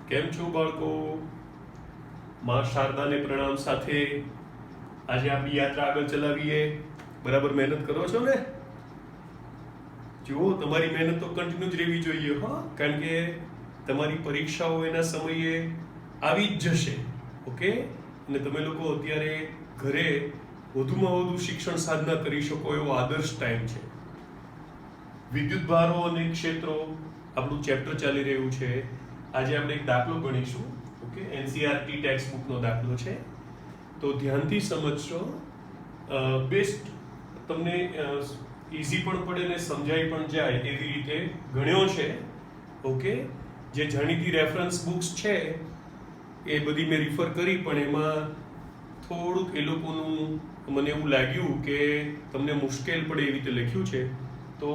કેમ છો બાળકો? માં શારદાને પ્રણામ સાથે આજે આપણી યાત્રા આગળ ચલાવીએ. બરાબર મહેનત કરો છો ને? જુઓ, તમારી મહેનત તો કન્ટિન્યુ જ રહેવી જોઈએ, હા, કારણ કે તમારી પરીક્ષાઓ એના સમયે આવી જ જશે. ઓકે, અને તમે લોકો અત્યારે ઘરે વધુમાં વધુ શિક્ષણ સાધના કરી શકો એવો આદર્શ ટાઈમ છે. વિદ્યુત ભારો અને ક્ષેત્રો આપણું ચેપ્ટર ચાલી રહ્યું છે. આજે આપણે એક દાખલો ગણીશું. ઓકે, એનસીઈઆરટી ટેક્સ્ટ બુકનો દાખલો છે, તો ધ્યાનથી સમજશો. બેસ્ટ તમને ઇઝી પણ પડે ને સમજાઈ પણ જાય એવી રીતે ગણ્યો છે. ઓકે, જે જાણીતી રેફરન્સ બુક્સ છે એ બધી મેં રિફર કરી, પણ એમાં થોડુંક એ લોકોનું મને એવું લાગ્યું કે તમને મુશ્કેલ પડે એવી રીતે લખ્યું છે, તો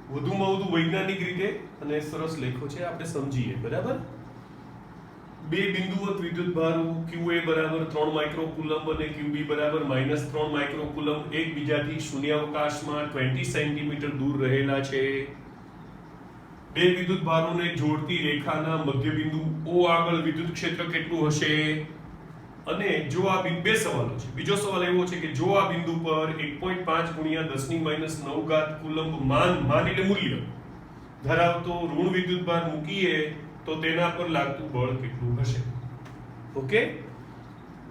વધુમાં વધુ વૈજ્ઞાનિક રીતે અને સરસ લખ્યો છે. આપણે સમજીએ. બરાબર, બે બિંદુવત વિદ્યુત ભારો QA બરાબર 3 માઇક્રોકુલમ્બ અને QB બરાબર -3 માઇક્રોકુલમ્બ એકબીજાથી શૂન્યાવકાશમાં 20 સેન્ટીમીટર દૂર રહેલા છે. બે વિદ્યુત ભારોને જોડતી રેખાના મધ્યબિંદુ O આગળ વિદ્યુત ક્ષેત્ર કેટલું હશે? અને જો આ બે સવાલો છે. બીજો સવાલ એવો છે કે જો આ બિંદુ પર 1.5 × 10⁻9 કુલમ્બ માન એટલે મૂલ્ય ધરાવતો ઋણ વિદ્યુત ભાર મૂકીએ તો તેના પર લાગતું બળ કેટલું હશે? ઓકે,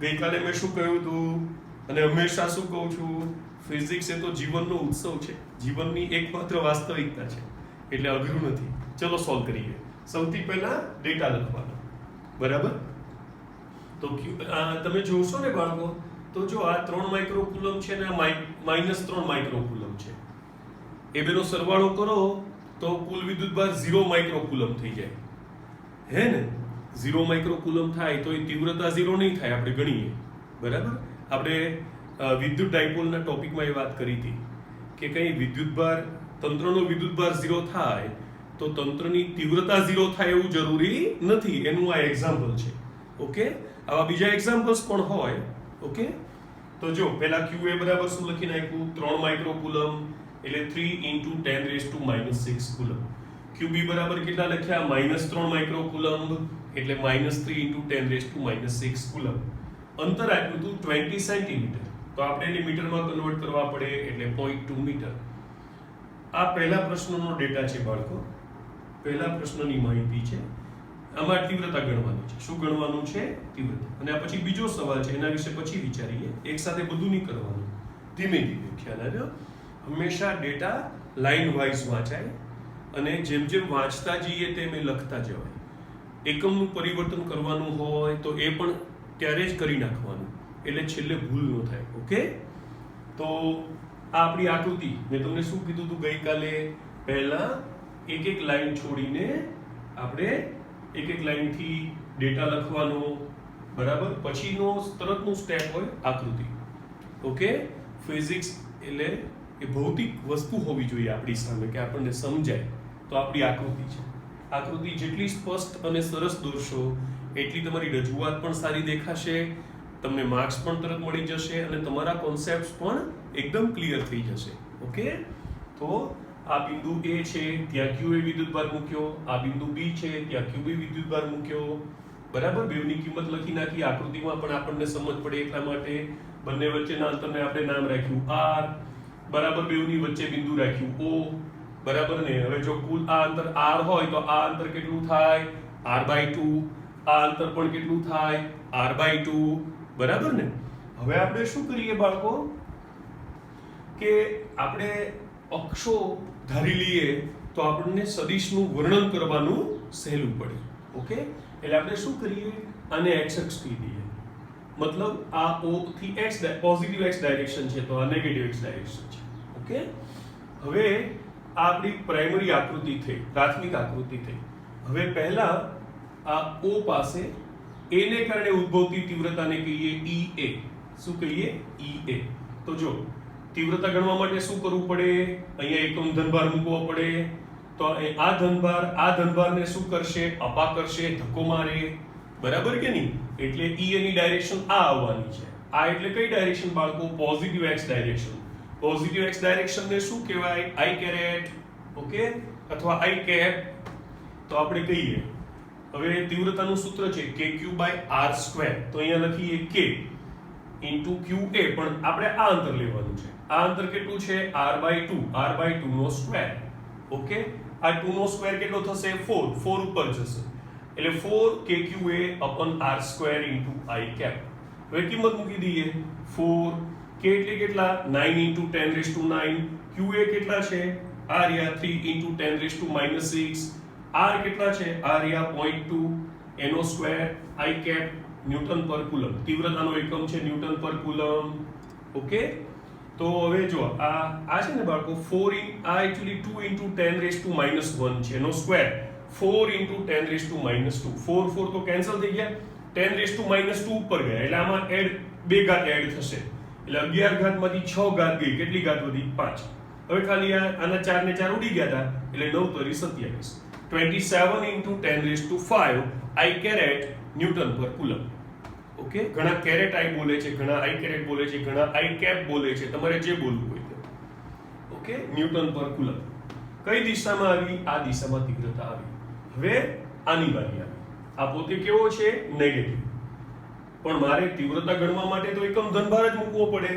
ગઈકાલે મેં શું કહ્યું હતું અને હંમેશા શું કહું છું, ફિઝિક્સ એ તો જીવનનો ઉત્સવ છે, જીવનની એકમાત્ર વાસ્તવિકતા છે, એટલે અઘરું નથી. ચલો સોલ્વ કરીએ. સૌથી પહેલા ડેટા લખવાનો. બરાબર, તો તમે જોશો ને બાળકો, તો જો આ 3 માઇક્રોકુલમ છે ને -3 માઇક્રોકુલમ છે, એ બેનો સરવાળો કરો તો કુલ વિદ્યુત ભાર 0 માઇક્રોકુલમ થઈ જાય. હે ને? 0 માઇક્રોકુલમ થાય તો એ તીવ્રતા 0 નહીં થાય. આપણે ગણીએ. બરાબર, આપણે વિદ્યુત ડાયપોલના ટોપિકમાં એ વાત કરી હતી કે કઈ વિદ્યુત ભાર, તંત્રનો વિદ્યુત ભાર 0 થાય તો તંત્રની તીવ્રતા 0 થાય એવું જરૂરી નથી. એનું આ એક્ઝામ્પલ છે. ઓકે, આવા બીજા એક્ઝામ્પલ્સ પણ હોય. ઓકે, તો જો પહેલા QA બરાબર શું લખી નાખ્યું? 3 માઇક્રોકુલમ એટલે 3 × 10⁻⁻6 કુલમ. QB બરાબર કેટલા લખ્યા? -3 માઇક્રોકુલમ્બ એટલે -3 × 10⁻6 કુલમ. અંતર આપ્યું હતું 20 સેન્ટીમીટર, તો આપણે એને મીટરમાં કન્વર્ટ કરવા પડે એટલે 0.2 મીટર. આ પહેલા પ્રશ્નનો ડેટા છે બાળકો, પહેલા પ્રશ્નની માહિતી છે. આમાં તીવ્રતા ગણવાની છે. શું ગણવાનું છે? તીવ્રતા. અને આ પછી બીજો સવાલ છે, એના વિશે પછી વિચારીએ. એક સાથે બધું નહીં કરવાનું, ધીમે ધીમે. ખ્યાલ આવ્યો? હંમેશા ડેટા લાઈન વાઇઝ વાંચાય અને જેમ જેમ વાંચતા જઈએ તેમ એ લખતા જવાય. એકમનું પરિવર્તન કરવાનું હોય તો એ પણ ત્યારે જ કરી નાખવાનું, એટલે છેલ્લે ભૂલ ન થાય. ઓકે, તો આ આપણી આકૃતિ. મેં તમને શું કીધું હતું ગઈકાલે? પહેલા એક લાઈન છોડીને આપણે એક લાઈનથી ડેટા લખવાનો. બરાબર, પછીનો તરતનું સ્ટેપ હોય આકૃતિ. ઓકે, ફિઝિક્સ એટલે એ ભૌતિક વસ્તુ હોવી જોઈએ આપણી સામે કે આપણને સમજાય. તો આપણી આકૃતિ છે. આકૃતિ જેટલી સ્પષ્ટ અને સરસ દોરશો એટલી તમારી રજૂઆત પણ સારી દેખાશે, તમને માર્ક્સ પણ તરત મળી જશે અને તમારા કોન્સેપ્ટ્સ પણ એકદમ ક્લિયર થઈ જશે. ઓકે, તો આ બિંદુ A છે, ત્યાં QA વિદ્યુત ભાર મૂક્યો. આ બિંદુ B છે, ત્યાં QB વિદ્યુત ભાર મૂક્યો. બરાબર, બેવની કિંમત લખી નાખી. આકૃતિમાં પણ આપણને સમજ પડે એટલા માટે બંને વચ્ચેના અંતરને આપણે નામ રાખ્યું R. બરાબર, બેવની વચ્ચે બિંદુ રાખ્યું O. બરાબર ને? હવે જો કુલ આ અંતર R હોય તો આ અંતર કેટલું થાય? R/2. આ અંતર પણ કેટલું થાય? R/2. બરાબર ને? હવે આપણે શું કરીએ બાળકો કે આપણે અક્ષો ધારી લઈએ તો આપણને સદિશનું વર્ણન કરવાનું સહેલું પડે. ઓકે, એટલે આપણે શું કરીએ? આને x અક્ષ કહી દઈએ. મતલબ આ O થી x પોઝિટિવ x ડાયરેક્શન છે તો આ નેગેટિવ x ડાયરેક્શન છે. ઓકે, હવે આ આપણી પ્રાઇમરી આકૃતિ થઈ, પ્રાથમિક આકૃતિ થઈ. હવે પહેલા આ O પાસે A ને કારણે ઉદ્ભવતી તીવ્રતાને કહીએ EA. શું કહીએ? EA. તો જો તીવ્રતા ગણવા માટે શું કરવું પડે? અહીંયા એકમ ધનભાર મૂકવો પડે. તો આ ધનભારને શું કરશે? અપા કરશે, ધક્કો મારે. બરાબર કે નહીં? એટલે EA ની ડાયરેક્શન આ આવવાની છે. આ એટલે કઈ ડાયરેક્શન બાળકો? Positive x direction. Positive x direction ને શું કહેવાય? I caret. ઓકે, અથવા I કેપ. તો આપણે કહીએ હવે તીવ્રતાનું સૂત્ર છે kq/r². તો અહીંયા લખીએ k ઇન્ટુ qa, પણ આપણે આ અંતર લેવાનું છે. આ અંતર કેટલું છે? r/2, r/2 નો સ્ક્વેર. ઓકે, આ 2 નો સ્ક્વેર કેટલો થશે? 4, 4 ઉપર જશે એટલે 4 kqa/r² ઇન્ટુ i cap. હવે કિંમત મૂકી દઈએ. 4 k એટલે કેટલા? 9 ઇન્ટુ 10⁻⁹. qa કેટલા છે? આ રહ્યા 3 ઇન્ટુ 10⁻⁻6. r કેટલા છે? આ રહ્યા 0.2. એનો સ્ક્વેર i cap ન્યૂટન પર કુલમ. તીવ્રતાનો એકમ છે ન્યૂટન પર કુલમ. ઓકે, તો હવે જો આ છે ને બાળકો 4 આ એક્ચ્યુઅલી 2 ઇન્ટુ 10⁻⁻1 છે એનો સ્ક્વેર. 4 ઇન્ટુ 10⁻². 4 4 તો કેન્સલ થઈ ગયા, 10⁻² ઉપર ગયા એટલે આમાં બે ઘાત એડ થશે એટલે 11 ઘાતમાંથી 6 ઘાત ગઈ. કેટલી ઘાત વધી? 5. હવે ખાલી આના 4 ને 4 ઉડી ગયા હતા એટલે 9 તરી 27. 27 ઇન્ટુ 10⁵ i કેરેટ ન્યૂટન પર કુલમ. ઓકે, ઘણા કેરેટ આઈ બોલે છે, ઘણા આઈ કેરેટ બોલે છે, ઘણા આઈ કેપ બોલે છે, તમારે જે બોલવું હોય તે. ઓકે, ન્યૂટન પર કુલમ. કઈ દિશામાં આવી? આ દિશામાં તીવ્રતા આવી. હવે આની વારી આવી. આ પોતે કેવો છે? નેગેટિવ. પણ મારે તીવ્રતા ગણવા માટે તો એકમ ધનભાર જ મૂકવો પડે.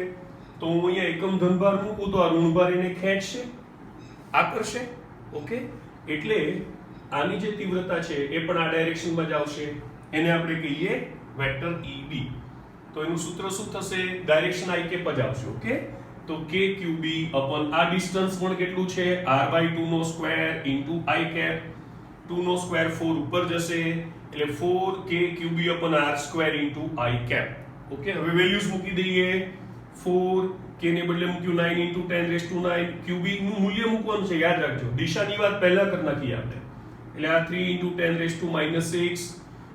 તો હું અહીંયા એકમ ધનભાર મૂકું તો આ ઋણભાર એને ખેંચશે, આકર્ષે. ઓકે, એટલે આની જે તીવ્રતા છે એ પણ આ ડાયરેક્શનમાં જ આવશે. એને આપણે કહીએ વેક્ટર EB. તો એનું સૂત્ર શું થશે? ડાયરેક્શન i cap જ આવશે. ઓકે, તો kqb અપોન આ ડિસ્ટન્સ પણ કેટલું છે? r/2 નો સ્ક્વેર ઇન્ટુ i cap. 2 નો સ્ક્વેર 4 ઉપર જશે એટલે 4 kqb upon r² into i cap. Okay, હવે વેલ્યુઝ મૂકી દઈએ. 4 k ને બદલે મૂક્યું 9 ઇન્ટુ 10⁻⁹. qb નું મૂલ્ય મૂકવાનું છે, યાદ રાખજો. દિશાની વાત પહેલા કરી નાખીએ આપણે. એટલે આ 3 ઇન્ટુ 10⁻⁻6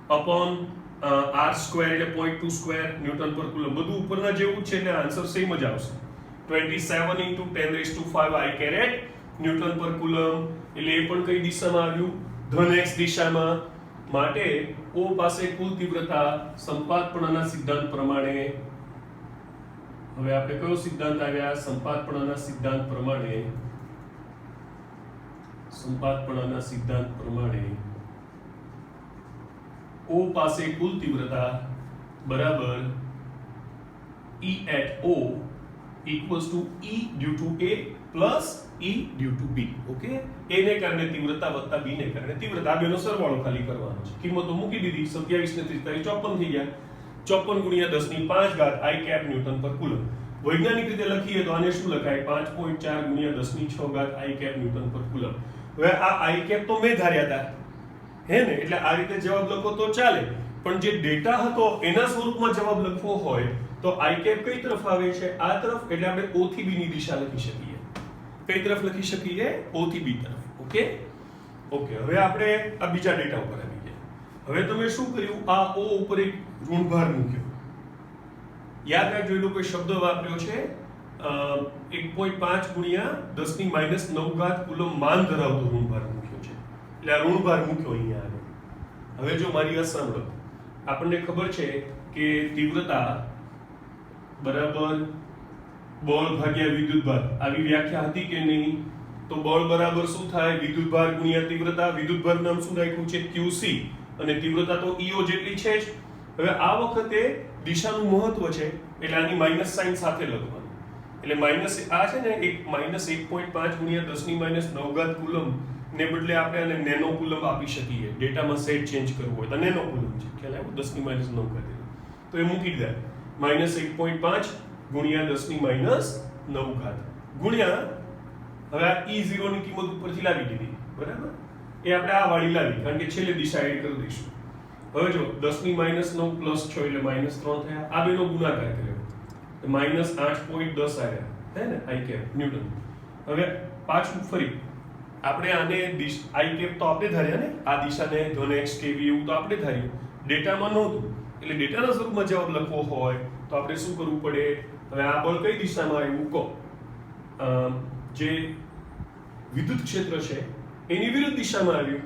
અપોન r² એટલે 0.2 સ્ક્વેર ન્યૂટન પર કુલમ. બધું ઉપરના જેવું છે એટલે આન્સર સેમ જ આવશે. 27 ઇન્ટુ 10⁵ i કેરેટ ન્યૂટન પર કુલમ. એટલે એ પણ કઈ દિશામાં આવ્યું? ધન x દિશામાં. માટે O પાસે કુલ તીવ્રતા સંપાતપણાના સિદ્ધાંત પ્રમાણે. હવે આપણે કયો સિદ્ધાંત આવ્યા? સંપાતપણાના સિદ્ધાંત પ્રમાણે. સંપાતપણાના સિદ્ધાંત પ્રમાણે O પાસે કુલ તીવ્રતા બરાબર E at O equals to E due to A plus E due to B. Okay, A ને કારણે તીવ્રતા વત્તા B ને કારણે તીવ્રતા. આ બેનો સરવાળો ખાલી કરવાનો છે. કિંમતો મૂકી દીધી. 27 ને 30 54 થઈ ગયા. 54 ગુણ્યા 10⁵ i cap ન્યૂટન પર કુલમ. વૈજ્ઞાનિક રીતે લખીએ તો આને શું લખાય? 5.4 ગુણ્યા 10⁶ i cap ન્યૂટન પર કુલમ. હવે આ i cap તો મેં ધાર્યા હતા, હે ને? એટલે આ રીતે જવાબ લખો તો ચાલે, પણ જે ડેટા હતો એના સ્વરૂપમાં જવાબ લખવો હોય તો i cap કઈ તરફ આવે છે? આ તરફ. એટલે આપણે O થી B ની દિશા લખી શકીએ. કઈ તરફ લખી શકીએ? O થી B તરફ. ઓકે, ઓકે, હવે આપણે આ બીજા ડેટા ઉપર આવી ગયા. હવે તમે શું કર્યું? આ O ઉપર એક ઋણભાર મૂક્યો. યાદ રાખજો, એ લોકોએ શબ્દ વાપર્યો છે 1.5 ગુણ્યા 10⁻⁹ કુલમ માન ધરાવતો ઋણભાર મૂક્યો છે. એટલે આ ઋણભાર મૂક્યો અહીંયા આગળ. હવે જો મારી વાત સાંભળો, આપણને ખબર છે કે તીવ્રતા બરાબર બળ ભાગ્યા વિદ્યુતભાર. આવી વ્યાખ્યા હતી કે નહીં? તો બળ બરાબર શું થાય? વિદ્યુતભાર ગુણ્યા તીવ્રતા. વિદ્યુતભાર નામ શું રાખ્યું છે? QC. અને તીવ્રતા તો EO જેટલી છે જ. હવે આ વખતે દિશાનું મહત્વ છે એટલે આની માઇનસ સાઇન સાથે લખવાનું. એટલે માઇનસ આ છે ને એક -1.5 ગુણ્યા 10⁻⁹ કુલમ ને બદલે આપણે આને નેનો કુલમ આપી શકીએ. ડેટામાં સેટ ચેન્જ કરવું હોય તો નેનો કુલમ છે. ખ્યાલ આવ્યો? 10⁻⁹ તો એ મૂકી દે. -1.5 ગુણ્યા 10⁻⁹ ગુણ્યા હવે આ E0 ની કિંમત ઉપરથી લાવી દીધી. બરાબર, એ આપણે આ વાળી લાવી કારણ કે છેલ્લે દિશા એડ કરી દઈશું. હવે જો 10⁻⁹ પ્લસ 6 એટલે -3 થયા. આ બેનો ગુણાકાર કર્યો -8.10 આવ્યા, હે ને? i cap newton. હવે પાછું ફરી આપણે આને i cap તો આપણે ધાર્યા ને, આ દિશાને ધન x kb એવું તો આપણે ધાર્યું. ડેટામાં નહોતું એટલે ડેટાના સ્વરૂપમાં જવાબ લખવો હોય તો આપણે શું કરવું પડે? હવે આ બળ કઈ દિશામાં આવ્યું કહો? જે વિદ્યુત ક્ષેત્ર છે એની વિરુદ્ધ દિશામાં આવ્યું.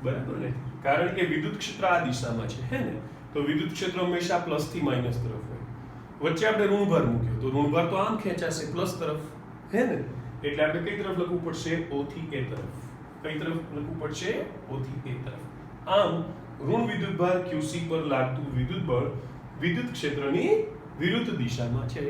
બરાબર ને? કારણ કે વિદ્યુત ક્ષેત્ર આ દિશામાં છે, હે ને? તો વિદ્યુત ક્ષેત્ર હંમેશા પ્લસ થી માઇનસ તરફ હોય. વચ્ચે આપણે ઋણભાર મૂક્યો તો ઋણભાર તો આમ ખેંચાશે પ્લસ તરફ, હે ને? એટલે આપણે કઈ તરફ લખવું પડશે? O થી A તરફ. કઈ તરફ લખવું પડશે? O થી A તરફ. આમ ઋણ વિદ્યુત ભાર QC પર લાગતું વિદ્યુત બળ વિદ્યુત ક્ષેત્રની વિરુદ્ધ દિશામાં છે.